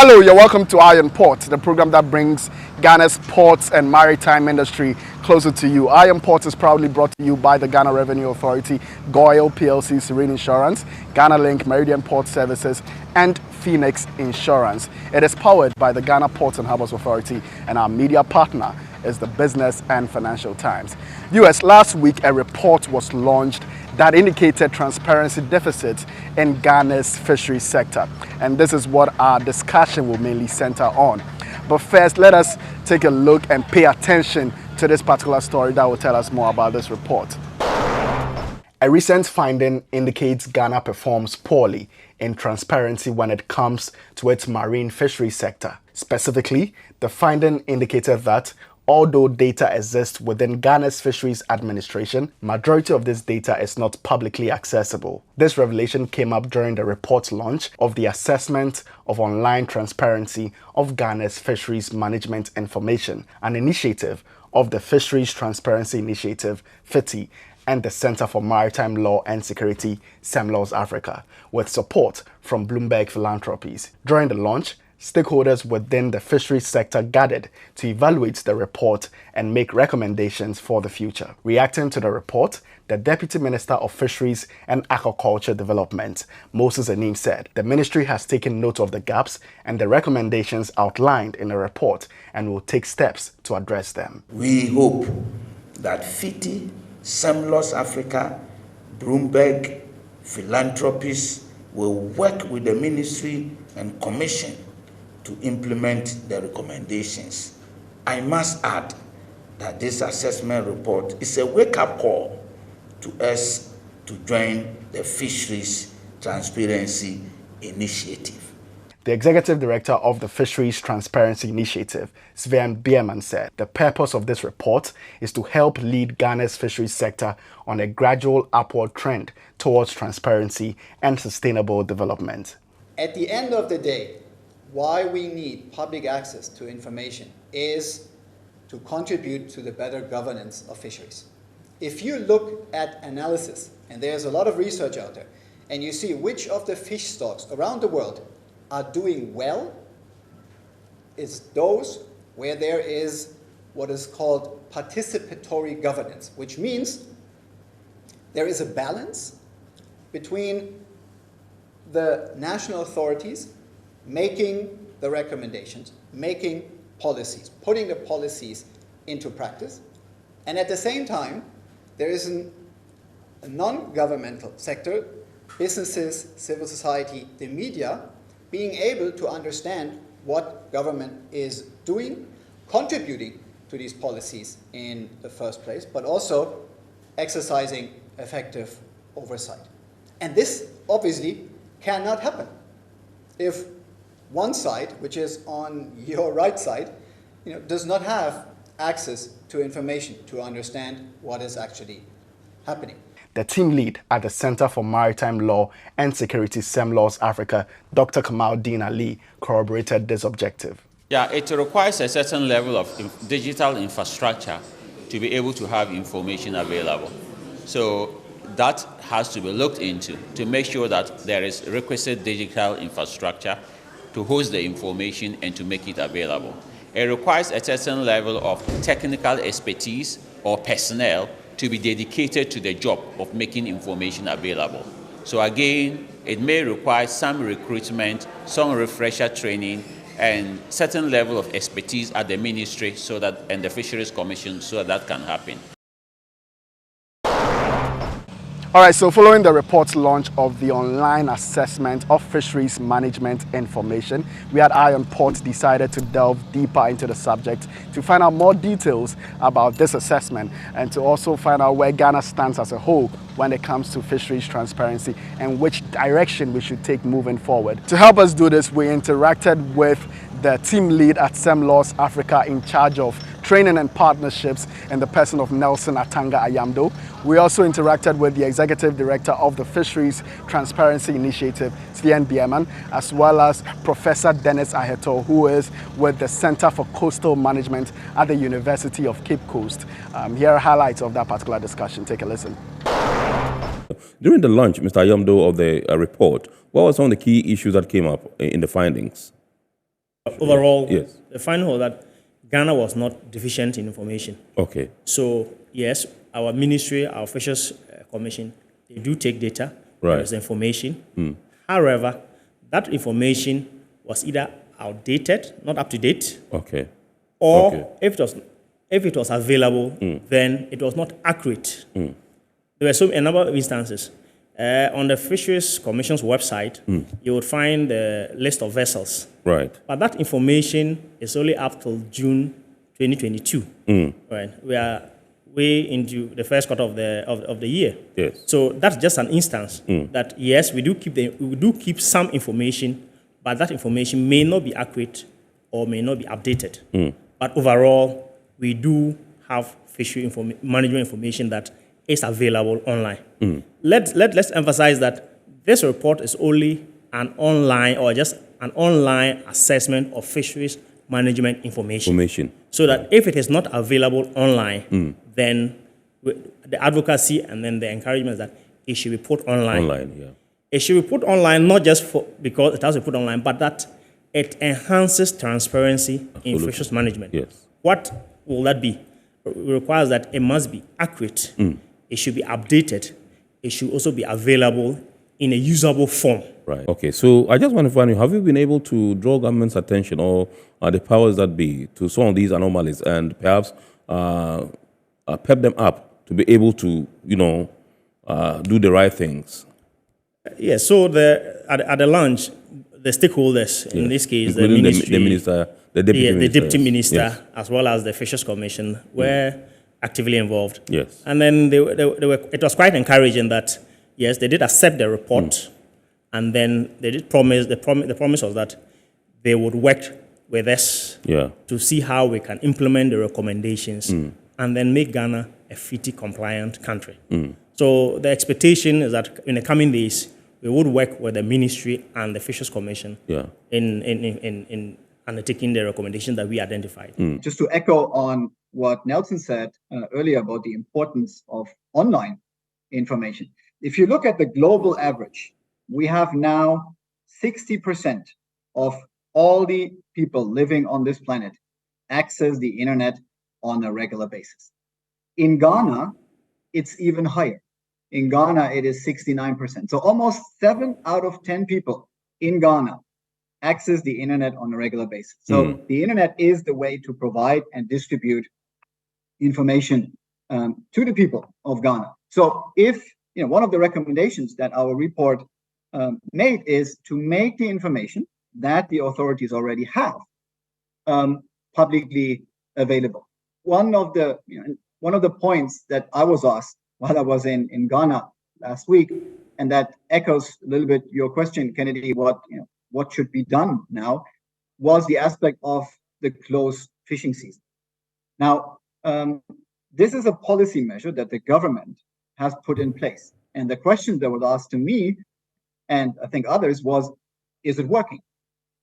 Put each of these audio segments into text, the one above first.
Hello, you're welcome to Iron Port, the program that brings Ghana's ports and maritime industry closer to you. Iron Port is proudly brought to you by the Ghana Revenue Authority, GOIL PLC, Serene Insurance, Ghana Link, Meridian Port Services, and Phoenix Insurance. It is powered by the Ghana Ports and Harbours Authority, and our media partner is the Business and Financial Times. US, last week a report was launched that indicated transparency deficits in Ghana's fisheries sector. And this is what our discussion will mainly center on. But first, let us take a look and pay attention to this particular story that will tell us more about this report. A recent finding indicates Ghana performs poorly in transparency when it comes to its marine fisheries sector. Specifically, the finding indicated that although data exists within Ghana's Fisheries Administration, majority of this data is not publicly accessible. This revelation came up during the report's launch of the Assessment of Online Transparency of Ghana's Fisheries Management Information, an initiative of the Fisheries Transparency Initiative, FITI, and the Center for Maritime Law and Security, SEMLAWS Africa, with support from Bloomberg Philanthropies. During the launch, stakeholders within the fisheries sector gathered to evaluate the report and make recommendations for the future. Reacting to the report, the Deputy Minister of Fisheries and Aquaculture Development, Moses Anim, said the ministry has taken note of the gaps and the recommendations outlined in the report and will take steps to address them. We hope that FITI, SEMLAWS Africa, Bloomberg Philanthropies will work with the ministry and commission to implement the recommendations. I must add that this assessment report is a wake-up call to us to join the Fisheries Transparency Initiative. The Executive Director of the Fisheries Transparency Initiative, Sven Bierman, said the purpose of this report is to help lead Ghana's fisheries sector on a gradual upward trend towards transparency and sustainable development. At the end of the day, why we need public access to information is to contribute to the better governance of fisheries. If you look at analysis, and there's a lot of research out there, and you see which of the fish stocks around the world are doing well, it's those where there is what is called participatory governance, which means there is a balance between the national authorities making the recommendations, making policies, putting the policies into practice, and at the same time, there is a non-governmental sector, businesses, civil society, the media, being able to understand what government is doing, contributing to these policies in the first place, but also exercising effective oversight. And this obviously cannot happen if one side, which is on your right side, does not have access to information to understand what is actually happening. The team lead at the Center for Maritime Law and Security, SEMLAWS Africa, Dr. Kamaldeen Ali, corroborated this objective. Yeah, it requires a certain level of digital infrastructure to be able to have information available. So that has to be looked into to make sure that there is requisite digital infrastructure to host the information and to make it available. It requires a certain level of technical expertise or personnel to be dedicated to the job of making information available. So again, it may require some recruitment, some refresher training, and certain level of expertise at the ministry and the Fisheries Commission so that can happen. All right, so following the report's launch of the online assessment of fisheries management information, we at Iron Port decided to delve deeper into the subject to find out more details about this assessment and to also find out where Ghana stands as a whole when it comes to fisheries transparency and which direction we should take moving forward. To help us do this, we interacted with the team lead at SEMLAWS Africa in charge of training and partnerships in the person of Nelson Atanga Ayamdo. We also interacted with the Executive Director of the Fisheries Transparency Initiative, Sven Bierman, as well as Professor Dennis Aheto, who is with the Center for Coastal Management at the University of Cape Coast. Here are highlights of that particular discussion. Take a listen. During the launch, Mr. Ayamdo, of the report, what were some of the key issues that came up in the findings? Overall, Yes. the finding was that Ghana was not deficient in information. Okay. So, yes, our ministry, our Fisheries Commission, they do take data. Right. There is information. However, that information was either outdated, not up to date, Okay. or Okay. if it was available, then it was not accurate. There were a number of instances. On the Fisheries Commission's website, you would find the list of vessels. Right. But that information is only up till June 2022. Right. We are way into the first quarter of the year. Yes. So that's just an instance that yes, we do keep some information, but that information may not be accurate or may not be updated. But overall, we do have fishery management information that is available online. Let's emphasize that this report is only an online or just an online assessment of fisheries management information. So that if it is not available online, then the advocacy and then the encouragement is that it should be put online. It should be put online not just because it has to be put online, but that it enhances transparency in fisheries management. Yes. What will that be? It requires that it must be accurate. It should be updated. It should also be available in a usable form. Right. Okay. So I just want to find out, have you been able to draw government's attention or the powers that be to some of these anomalies and perhaps pep them up to be able to, do the right things? Yes. So at the launch, the stakeholders, in this case, the including ministry, the minister, the deputy minister, yes, as well as the Fisheries Commission, were actively involved. Yes. And then they were, it was quite encouraging that, yes, they did accept the report, and then they did promise, the promise was that they would work with us to see how we can implement the recommendations and then make Ghana a FITI compliant country. So the expectation is that in the coming days, we would work with the ministry and the Fisheries Commission in undertaking the recommendations that we identified. Just to echo on what Nelson said earlier about the importance of online information. If you look at the global average, we have now 60% of all the people living on this planet access the internet on a regular basis. In Ghana, it's even higher. In Ghana, it is 69%. So almost 7 out of 10 people in Ghana access the internet on a regular basis. So the internet is the way to provide and distribute information to the people of Ghana. So if one of the recommendations that our report made is to make the information that the authorities already have publicly available. One of the points that I was asked while I was in Ghana last week, and that echoes a little bit your question, Kennedy, what should be done now, was the aspect of the closed fishing season. Now, this is a policy measure that the government has put in place. And the question that was asked to me, and I think others, was, is it working?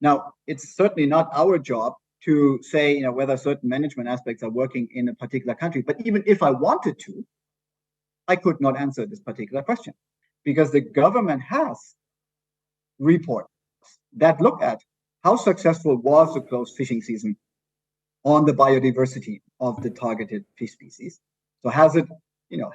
Now, it's certainly not our job to say, whether certain management aspects are working in a particular country. But even if I wanted to, I could not answer this particular question because the government has reports that look at how successful was the closed fishing season on the biodiversity of the targeted fish species. So has it,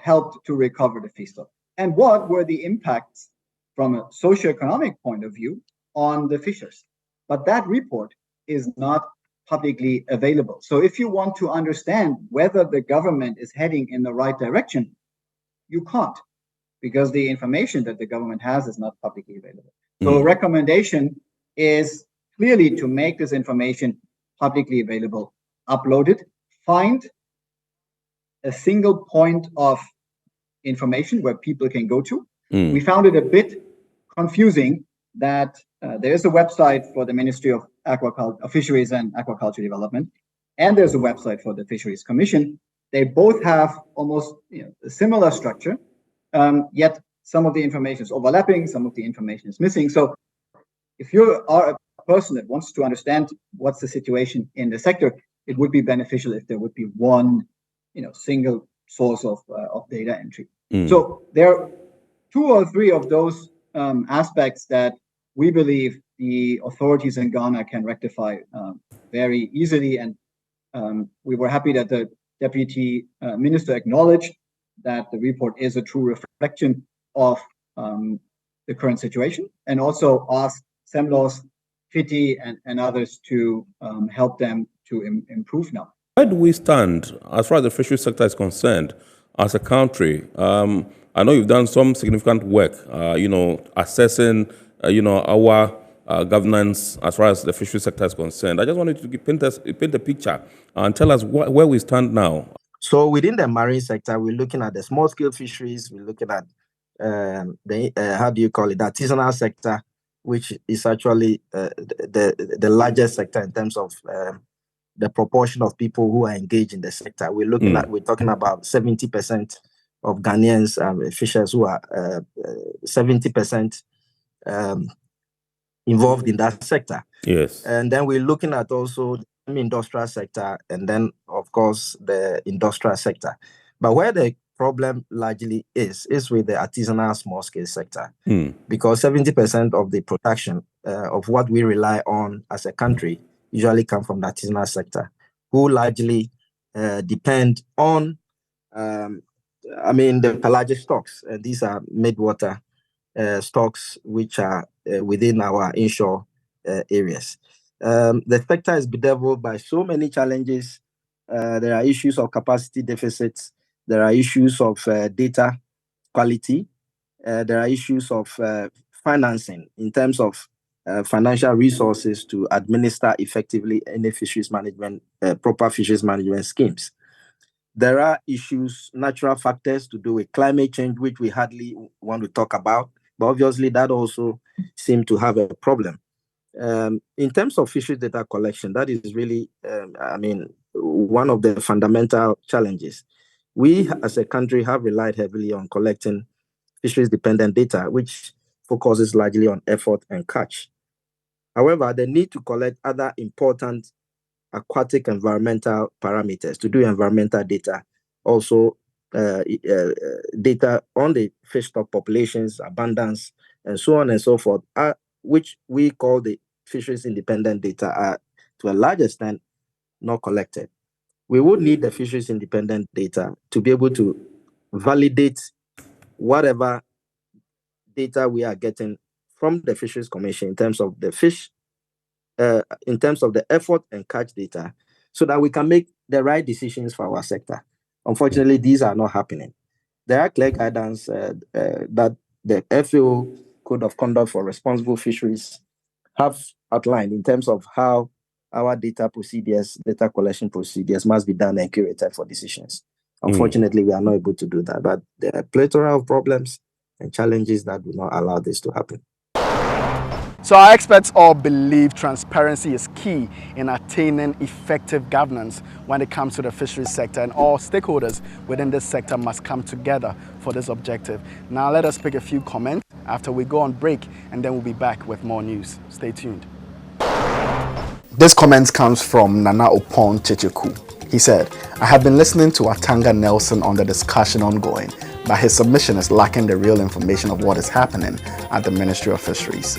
helped to recover the fish stock? And what were the impacts from a socioeconomic point of view on the fishers? But that report is not publicly available. So if you want to understand whether the government is heading in the right direction, you can't, because the information that the government has is not publicly available. So a recommendation is clearly to make this information publicly available, upload it, find a single point of information where people can go to. We found it a bit confusing that there is a website for the Ministry of Fisheries and Aquaculture Development, and there's a website for the Fisheries Commission. They both have almost a similar structure, yet some of the information is overlapping, some of the information is missing. So if you are a person that wants to understand what's the situation in the sector, it would be beneficial if there would be one single source of data entry. So there are 2 or 3 of those aspects that we believe the authorities in Ghana can rectify very easily. And we were happy that the Deputy Minister acknowledged that the report is a true reflection of the current situation, and also asked SEMLOS, FITI, and others to help them to improve now. Where do we stand as far as the fisheries sector is concerned as a country? I know you've done some significant work, assessing, our governance as far as the fisheries sector is concerned. I just wanted to paint a picture and tell us where we stand now. So within the marine sector, we're looking at the small-scale fisheries. We're looking at the artisanal sector, which is actually the largest sector in terms of the proportion of people who are engaged in the sector. We're talking about 70% of Ghanaians fishers who are 70% involved in that sector. Yes. And then we're looking at also the industrial sector, and then of course the industrial sector. But where the problem largely is with the artisanal small scale sector, because 70% of the production of what we rely on as a country usually come from the artisanal sector, who largely depend on the pelagic stocks. These are mid-water stocks which are within our inshore areas. The sector is bedeviled by so many challenges. There are issues of capacity deficits. There are issues of data quality. There are issues of financing in terms of financial resources to administer effectively any fisheries management, proper fisheries management schemes. There are issues, natural factors to do with climate change, which we hardly want to talk about, but obviously that also seems to have a problem. In terms of fisheries data collection, that is really, one of the fundamental challenges. We as a country have relied heavily on collecting fisheries-dependent data, which focuses largely on effort and catch. However, the need to collect other important aquatic environmental parameters, to do environmental data, also data on the fish stock populations, abundance, and so on and so forth, which we call the fisheries-independent data, are to a large extent not collected. We would need the fisheries-independent data to be able to validate whatever data we are getting from the Fisheries Commission in terms of the fish, in terms of the effort and catch data, so that we can make the right decisions for our sector. Unfortunately, these are not happening. There are clear guidance that the FAO Code of Conduct for Responsible Fisheries have outlined in terms of how our data collection procedures must be done and curated for decisions. Unfortunately, we are not able to do that, but there are a plethora of problems and challenges that do not allow this to happen. So our experts all believe transparency is key in attaining effective governance when it comes to the fisheries sector, and all stakeholders within this sector must come together for this objective. Now let us pick a few comments after we go on break, and then we'll be back with more news. Stay tuned. This comment comes from Nana Opon Checheku. He said, "I have been listening to Atanga Nelson on the discussion ongoing, but his submission is lacking the real information of what is happening at the Ministry of Fisheries."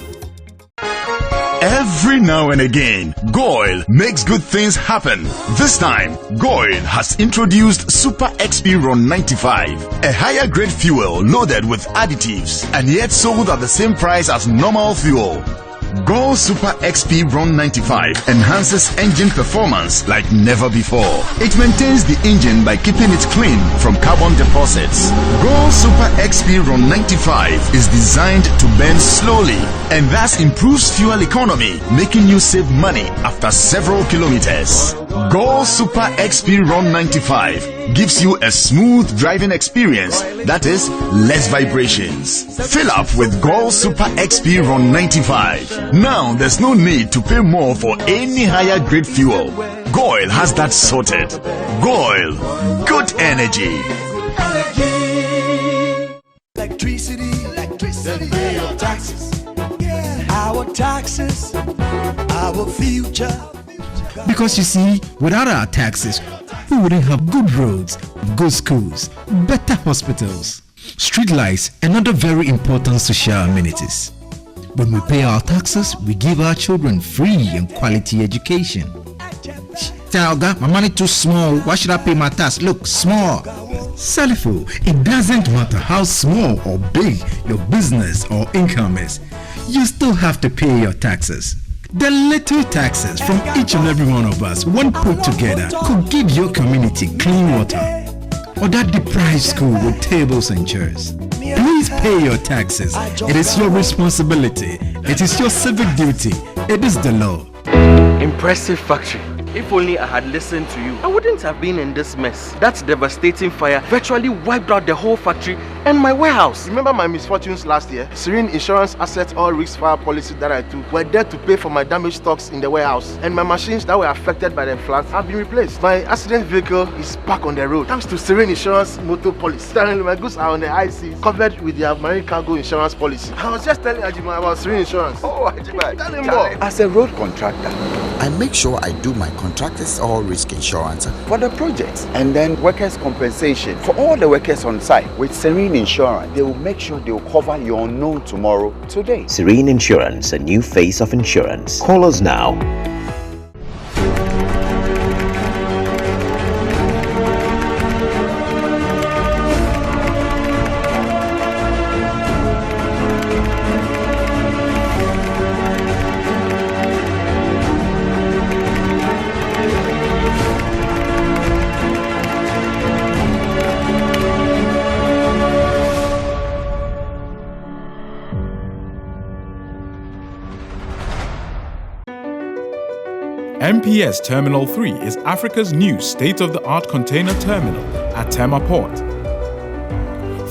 Every now and again, GOIL makes good things happen. This time, GOIL has introduced Super XP Ron 95, a higher grade fuel loaded with additives and yet sold at the same price as normal fuel. GOIL Super XP Ron 95 enhances engine performance like never before. It maintains the engine by keeping it clean from carbon deposits. GOIL Super XP Ron 95 is designed to burn slowly and thus improves fuel economy, making you save money after several kilometers. GOIL Super XP Ron 95 gives you a smooth driving experience, that is, less vibrations. Fill up with GOIL Super XP Ron 95. Now there's no need to pay more for any higher grade fuel. GOIL has that sorted. GOIL, good energy. Electricity, then pay your taxes. Our taxes, our future. Because you see, without our taxes, we wouldn't have good roads, good schools, better hospitals, street lights, and other very important social amenities. When we pay our taxes, we give our children free and quality education. Talga, my money too small. Why should I pay my tax? Look, small. Salifo, it doesn't matter how small or big your business or income is. You still have to pay your taxes. The little taxes from each and every one of us, when put together, could give your community clean water or that deprived school with tables and chairs. Please pay your taxes. It is your responsibility. It is your civic duty. It is the law. Impressive factory. If only I had listened to you, I wouldn't have been in this mess. That devastating fire virtually wiped out the whole factory and my warehouse. Remember my misfortunes last year? Serene Insurance Asset All Risk Fire policy that I took were there to pay for my damaged stocks in the warehouse, and my machines that were affected by the floods have been replaced. My accident vehicle is back on the road thanks to Serene Insurance motor policy. Currently, my goods are on the IC covered with their marine cargo insurance policy. I was just telling Ajima about Serene Insurance. Oh, Ajima, tell him more. As a road contractor, I make sure I do my contractors all risk insurance for the projects and then workers' compensation for all the workers on site. With Serene Insurance, they will make sure they will cover your unknown tomorrow today. Serene Insurance, a new face of insurance. Call us now. MPS Terminal 3 is Africa's new state-of-the-art container terminal at Tema Port.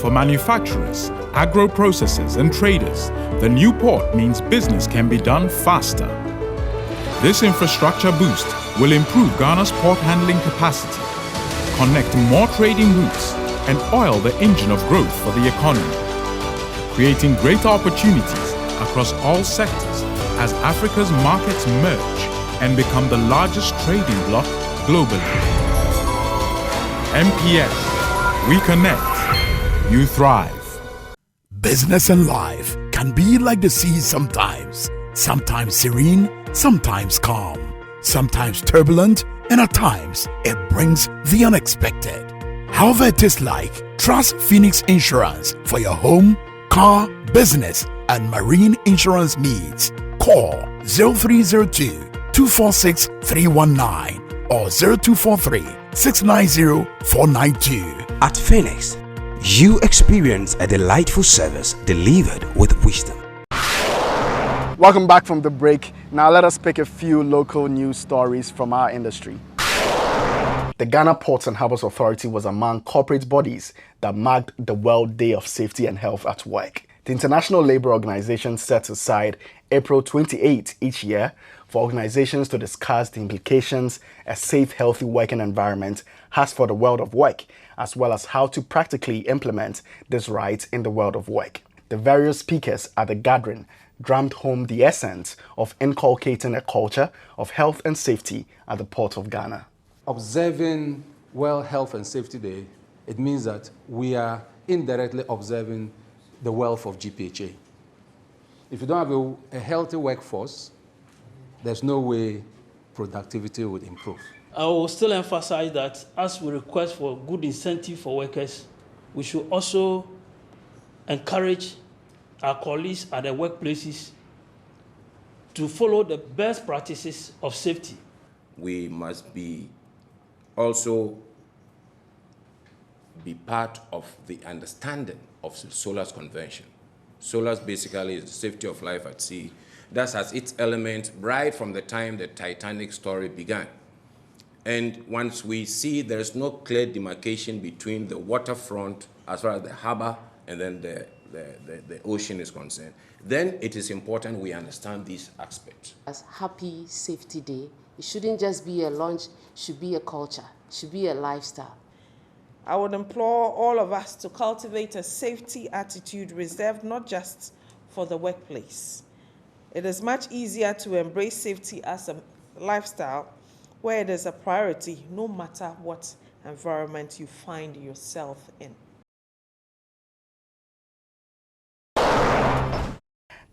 For manufacturers, agro-processors and traders, the new port means business can be done faster. This infrastructure boost will improve Ghana's port handling capacity, connect more trading routes, and oil the engine of growth for the economy, creating greater opportunities across all sectors as Africa's markets merge and become the largest trading bloc globally. MPS, we connect, you thrive. Business and life can be like the sea sometimes. Sometimes serene, sometimes calm, sometimes turbulent, and at times it brings the unexpected. However it is like, trust Phoenix Insurance for your home, car, business, and marine insurance needs. Call 0302 246 319 or 0243 690 492. At Phoenix, you experience a delightful service delivered with wisdom. Welcome back from the break. Now let us pick a few local news stories from our industry. The Ghana Ports and Harbours Authority was among corporate bodies that marked the World Day of Safety and Health at Work. The International Labour Organization sets aside April 28 each year for organizations to discuss the implications a safe, healthy working environment has for the world of work, as well as how to practically implement this right in the world of work. The various speakers at the gathering drummed home the essence of inculcating a culture of health and safety at the Port of Ghana. Observing World Health and Safety Day, it means that we are indirectly observing the wealth of GPHA. If you don't have a healthy workforce, there's no way productivity would improve. I will still emphasize that as we request for good incentive for workers, we should also encourage our colleagues at their workplaces to follow the best practices of safety. We must also be part of the understanding of SOAAG's convention. SOAAG basically is the safety of life at sea. That has its element right from the time the Titanic story began. And once we see there's no clear demarcation between the waterfront as far as the harbor and then the ocean is concerned, then it is important we understand these aspects. As Happy Safety Day, it shouldn't just be a lunch, it should be a culture, it should be a lifestyle. I would implore all of us to cultivate a safety attitude reserved not just for the workplace. It is much easier to embrace safety as a lifestyle where it is a priority, no matter what environment you find yourself in.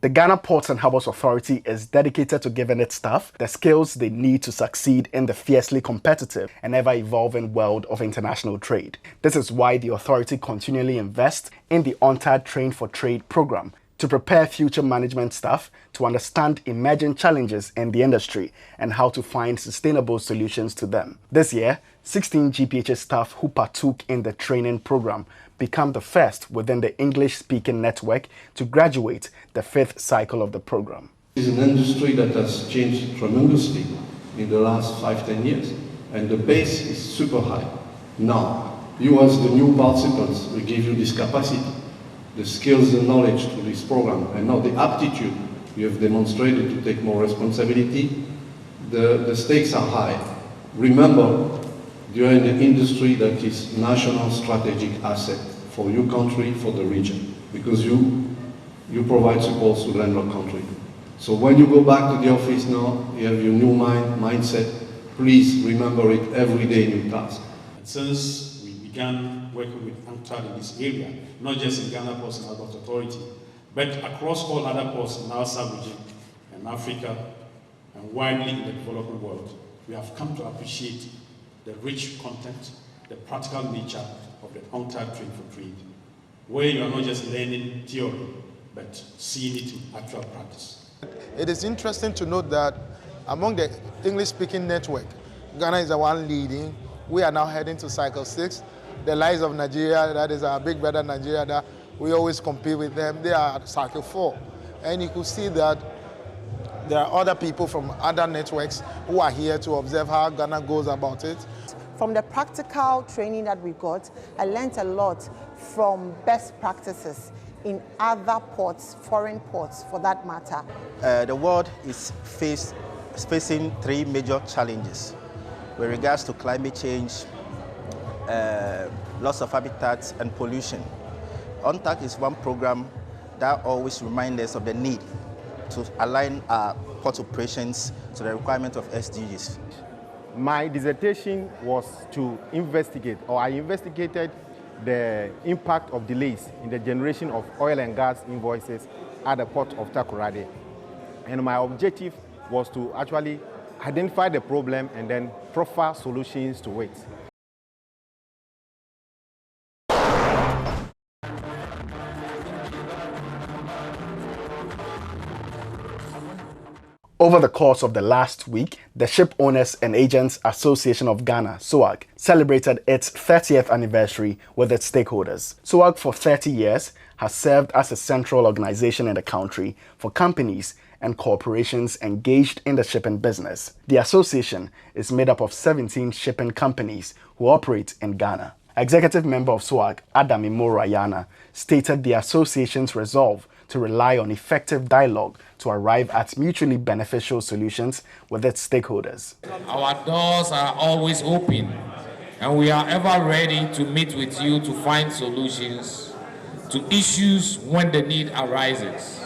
The Ghana Ports and Harbours Authority is dedicated to giving its staff the skills they need to succeed in the fiercely competitive and ever-evolving world of international trade. This is why the authority continually invests in the UNCTAD Train for Trade program to prepare future management staff to understand emerging challenges in the industry and how to find sustainable solutions to them. This year, 16 GPHA staff who partook in the training program become the first within the English-speaking network to graduate the 5th cycle of the program. It's an industry that has changed tremendously in the last 5-10 years, and the base is super high. Now, you as the new participants, we give you this capacity, the skills and knowledge to this program, and now the aptitude you have demonstrated to take more responsibility. The stakes are high. Remember, you're in an industry that is national strategic asset for your country, for the region, because you provide support to the landlocked country. So when you go back to the office now, you have your new mindset, please remember it every day, new task. And since we began working with UNCTAD in this area, not just in Ghana Ports and Harbours Authority, but across all other ports in our sub-region and Africa and widely in the developing world, we have come to appreciate the rich content, the practical nature of the UNCTAD Train for Trade, where you are not just learning theory, but seeing it in actual practice. It is interesting to note that among the English-speaking network, Ghana is the one leading. We are now heading to Cycle 6. The likes of Nigeria, that is our big brother Nigeria, that we always compete with them, they are at Cycle 4. And you could see that there are other people from other networks who are here to observe how Ghana goes about it. From the practical training that we got, I learned a lot from best practices in other ports, foreign ports for that matter. The world is facing 3 major challenges with regards to climate change, loss of habitats and pollution. UNCTAD is one program that always reminds us of the need to align our port operations to the requirement of SDGs. My dissertation was to investigate, or I investigated the impact of delays in the generation of oil and gas invoices at the port of Takoradi. And my objective was to actually identify the problem and then proffer solutions to it. Over the course of the last week, the Ship Owners and Agents Association of Ghana, SOAAG, celebrated its 30th anniversary with its stakeholders. SOAAG for 30 years has served as a central organization in the country for companies and corporations engaged in the shipping business. The association is made up of 17 shipping companies who operate in Ghana. Executive member of SOAAG, Adamimo Rayana, stated the association's resolve to rely on effective dialogue to arrive at mutually beneficial solutions with its stakeholders. Our doors are always open, and we are ever ready to meet with you to find solutions to issues when the need arises.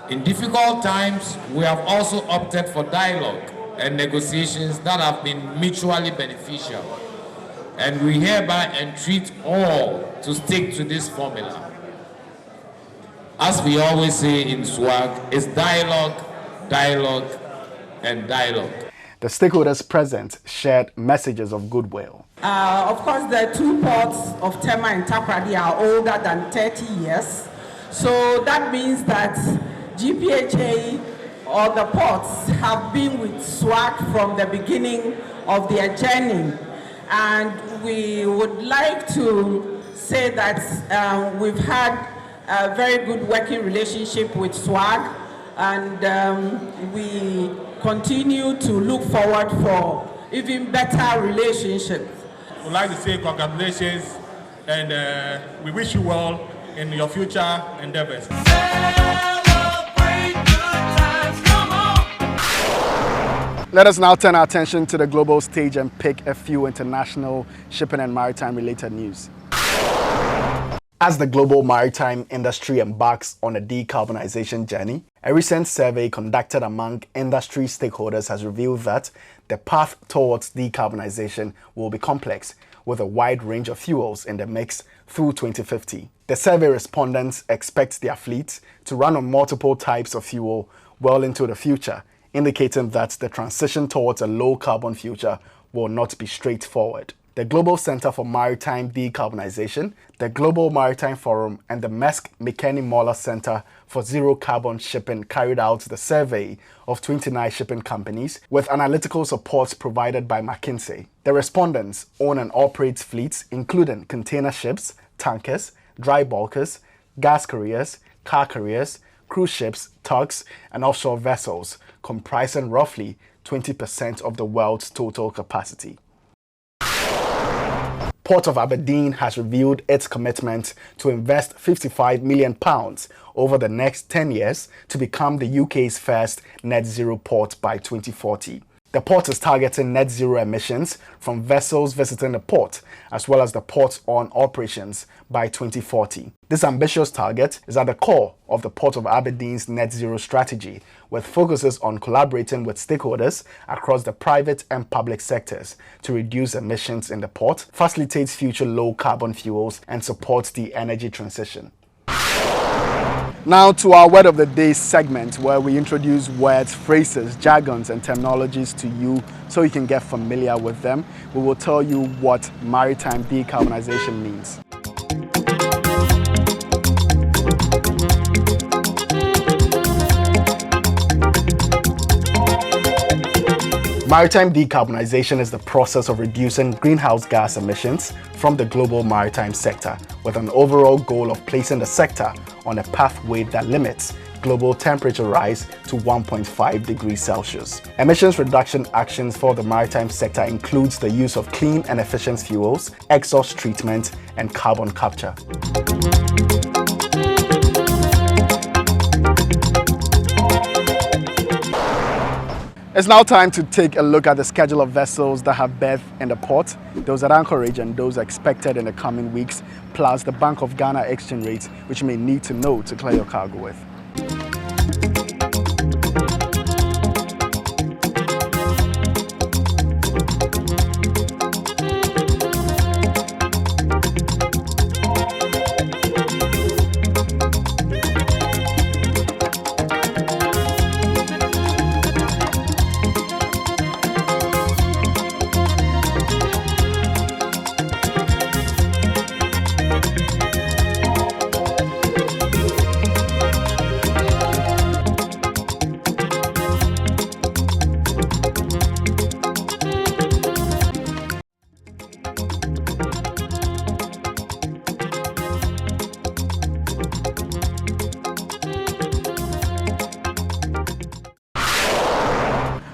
In difficult times, we have also opted for dialogue and negotiations that have been mutually beneficial, and we hereby entreat all to stick to this formula. As we always say in SOAAG, it's dialogue, dialogue, and dialogue. The stakeholders present shared messages of goodwill. Of course, the 2 ports of Tema and Takoradi are older than 30 years. So that means that GPHA or the ports have been with SOAAG from the beginning of their journey. And we would like to say that we've had a very good working relationship with SOAAG, and we continue to look forward for even better relationships. We'd like to say congratulations, and we wish you well in your future endeavors. Let us now turn our attention to the global stage and pick a few international shipping and maritime related news. As the global maritime industry embarks on a decarbonization journey A recent survey conducted among industry stakeholders has revealed that the path towards decarbonization will be complex, with a wide range of fuels in the mix through 2050. The survey respondents expect their fleets to run on multiple types of fuel well into the future, indicating that the transition towards a low-carbon future will not be straightforward. The Global Center for Maritime Decarbonization, the Global Maritime Forum, and the Maersk McKinney Moller Center for Zero Carbon Shipping carried out the survey of 29 shipping companies with analytical support provided by McKinsey. The respondents own and operate fleets including container ships, tankers, dry bulkers, gas carriers, car carriers, cruise ships, tugs, and offshore vessels, comprising roughly 20% of the world's total capacity. Port of Aberdeen has revealed its commitment to invest £55 million over the next 10 years to become the UK's first net zero port by 2040. The port is targeting net zero emissions from vessels visiting the port, as well as the port's own operations by 2040. This ambitious target is at the core of the Port of Aberdeen's net zero strategy, with focuses on collaborating with stakeholders across the private and public sectors to reduce emissions in the port, facilitates future low-carbon fuels, and supports the energy transition. Now to our Word of the Day segment, where we introduce words, phrases, jargons, and terminologies to you so you can get familiar with them. We will tell you what maritime decarbonization means. Maritime decarbonization is the process of reducing greenhouse gas emissions from the global maritime sector, with an overall goal of placing the sector on a pathway that limits global temperature rise to 1.5 degrees Celsius. Emissions reduction actions for the maritime sector includes the use of clean and efficient fuels, exhaust treatment, and carbon capture. It's now time to take a look at the schedule of vessels that have berth in the port, those at anchorage and those expected in the coming weeks, plus the Bank of Ghana exchange rates, which you may need to know to clear your cargo with.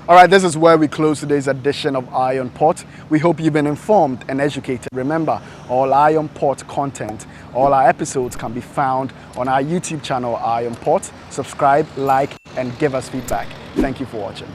All right, this is where we close today's edition of Eye on Port. We hope you've been informed and educated. Remember, all Eye on Port content, all our episodes can be found on our YouTube channel, Eye on Port. Subscribe, like, and give us feedback. Thank you for watching.